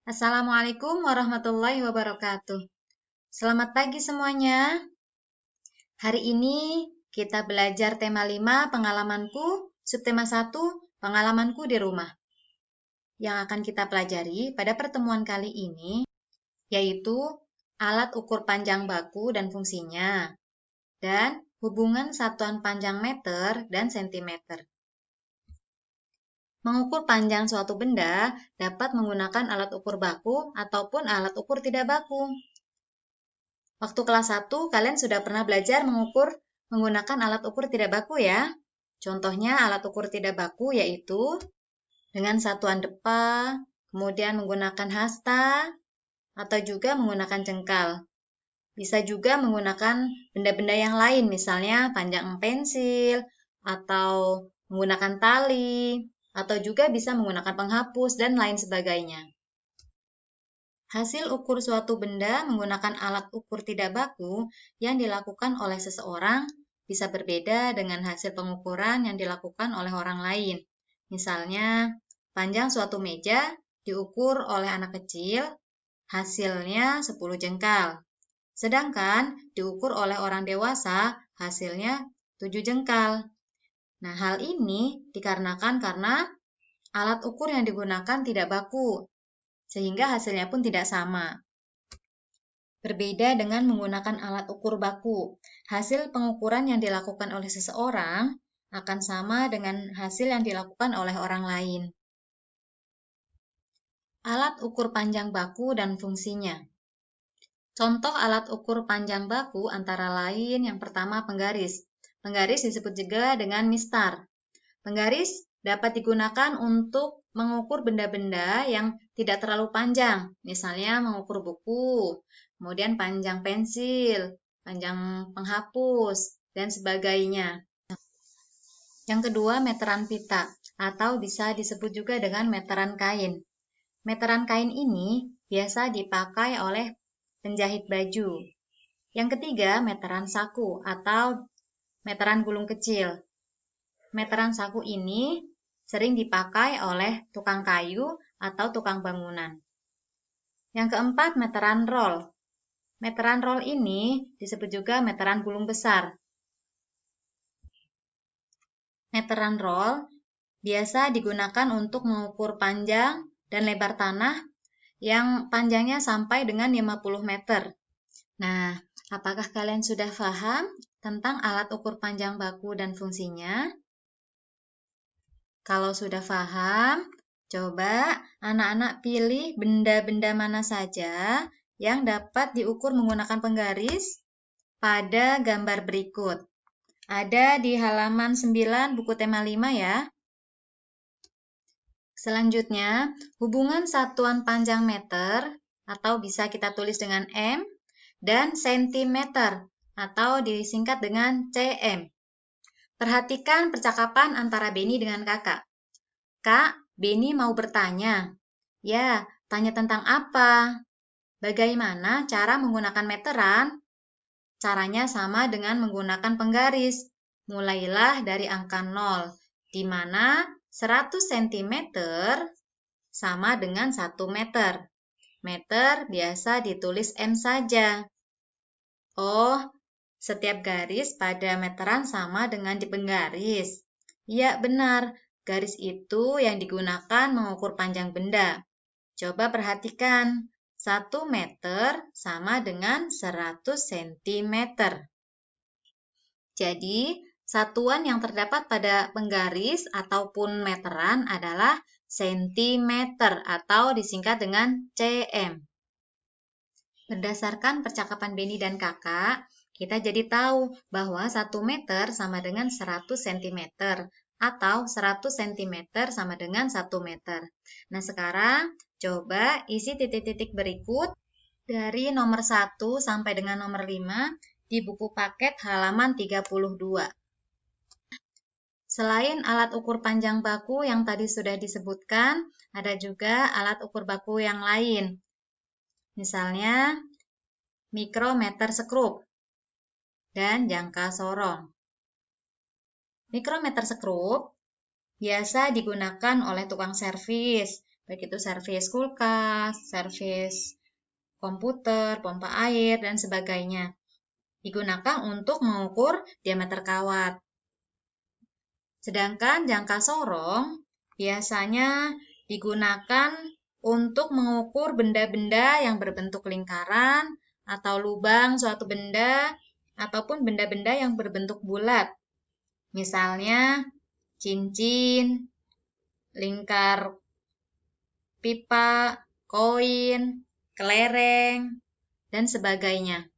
Assalamualaikum warahmatullahi wabarakatuh. Selamat pagi semuanya. Hari ini kita belajar tema 5 pengalamanku, subtema 1 pengalamanku di rumah. Yang akan kita pelajari pada pertemuan kali ini yaitu alat ukur panjang baku dan fungsinya, dan hubungan satuan panjang meter dan sentimeter. Mengukur panjang suatu benda dapat menggunakan alat ukur baku ataupun alat ukur tidak baku. Waktu kelas 1, kalian sudah pernah belajar mengukur menggunakan alat ukur tidak baku ya. Contohnya alat ukur tidak baku yaitu dengan satuan depa, kemudian menggunakan hasta, atau juga menggunakan jengkal. Bisa juga menggunakan benda-benda yang lain, misalnya panjang pensil, atau menggunakan tali, atau juga bisa menggunakan penghapus, dan lain sebagainya. Hasil ukur suatu benda menggunakan alat ukur tidak baku yang dilakukan oleh seseorang bisa berbeda dengan hasil pengukuran yang dilakukan oleh orang lain. Misalnya, panjang suatu meja diukur oleh anak kecil, hasilnya 10 jengkal. Sedangkan diukur oleh orang dewasa, hasilnya 7 jengkal. Nah, hal ini dikarenakan karena alat ukur yang digunakan tidak baku, sehingga hasilnya pun tidak sama. Berbeda dengan menggunakan alat ukur baku, hasil pengukuran yang dilakukan oleh seseorang akan sama dengan hasil yang dilakukan oleh orang lain. Alat ukur panjang baku dan fungsinya. Contoh alat ukur panjang baku antara lain yang pertama penggaris. Penggaris disebut juga dengan mistar. Penggaris dapat digunakan untuk mengukur benda-benda yang tidak terlalu panjang, misalnya mengukur buku, kemudian panjang pensil, panjang penghapus, dan sebagainya. Yang kedua, meteran pita, atau bisa disebut juga dengan meteran kain. Meteran kain ini biasa dipakai oleh penjahit baju. Yang ketiga, meteran saku, atau meteran gulung kecil. Meteran saku ini sering dipakai oleh tukang kayu atau tukang bangunan. Yang keempat, meteran roll. Meteran roll ini disebut juga meteran gulung besar. Meteran roll biasa digunakan untuk mengukur panjang dan lebar tanah yang panjangnya sampai dengan 50 meter. Nah, apakah kalian sudah paham tentang alat ukur panjang baku dan fungsinya? Kalau sudah paham, coba anak-anak pilih benda-benda mana saja yang dapat diukur menggunakan penggaris pada gambar berikut. Ada di halaman 9 buku tema 5 ya. Selanjutnya, hubungan satuan panjang meter atau bisa kita tulis dengan M dan sentimeter atau disingkat dengan cm. Perhatikan percakapan antara Beni dengan kakak. Kak, Beni mau bertanya. Ya, tanya tentang apa? Bagaimana cara menggunakan meteran? Caranya sama dengan menggunakan penggaris. Mulailah dari angka 0, di mana 100 cm sama dengan 1 meter. Meter biasa ditulis M saja. Oh, setiap garis pada meteran sama dengan di penggaris. Ya, benar. Garis itu yang digunakan mengukur panjang benda. Coba perhatikan. 1 meter sama dengan 100 cm. Jadi, satuan yang terdapat pada penggaris ataupun meteran adalah sentimeter atau disingkat dengan cm. Berdasarkan percakapan Beni dan kakak, kita jadi tahu bahwa 1 meter sama dengan 100 cm atau 100 cm sama dengan 1 meter. Nah, sekarang coba isi titik-titik berikut dari nomor 1 sampai dengan nomor 5 di buku paket halaman 32. Selain alat ukur panjang baku yang tadi sudah disebutkan, ada juga alat ukur baku yang lain. Misalnya, mikrometer skrup dan jangka sorong. Mikrometer skrup biasa digunakan oleh tukang servis baik itu servis kulkas, servis komputer, pompa air, dan sebagainya. Digunakan untuk mengukur diameter kawat. Sedangkan jangka sorong biasanya digunakan untuk mengukur benda-benda yang berbentuk lingkaran atau lubang suatu benda ataupun benda-benda yang berbentuk bulat. Misalnya cincin, lingkar pipa, koin, kelereng, dan sebagainya.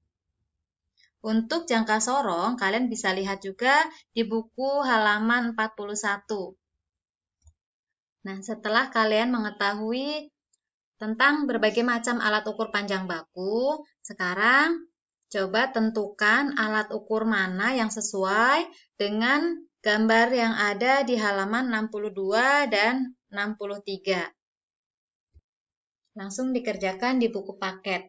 Untuk jangka sorong, kalian bisa lihat juga di buku halaman 41. Nah, setelah kalian mengetahui tentang berbagai macam alat ukur panjang baku, sekarang coba tentukan alat ukur mana yang sesuai dengan gambar yang ada di halaman 62 dan 63. Langsung dikerjakan di buku paket.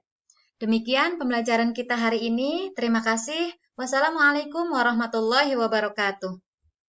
Demikian pembelajaran kita hari ini. Terima kasih. Wassalamualaikum warahmatullahi wabarakatuh.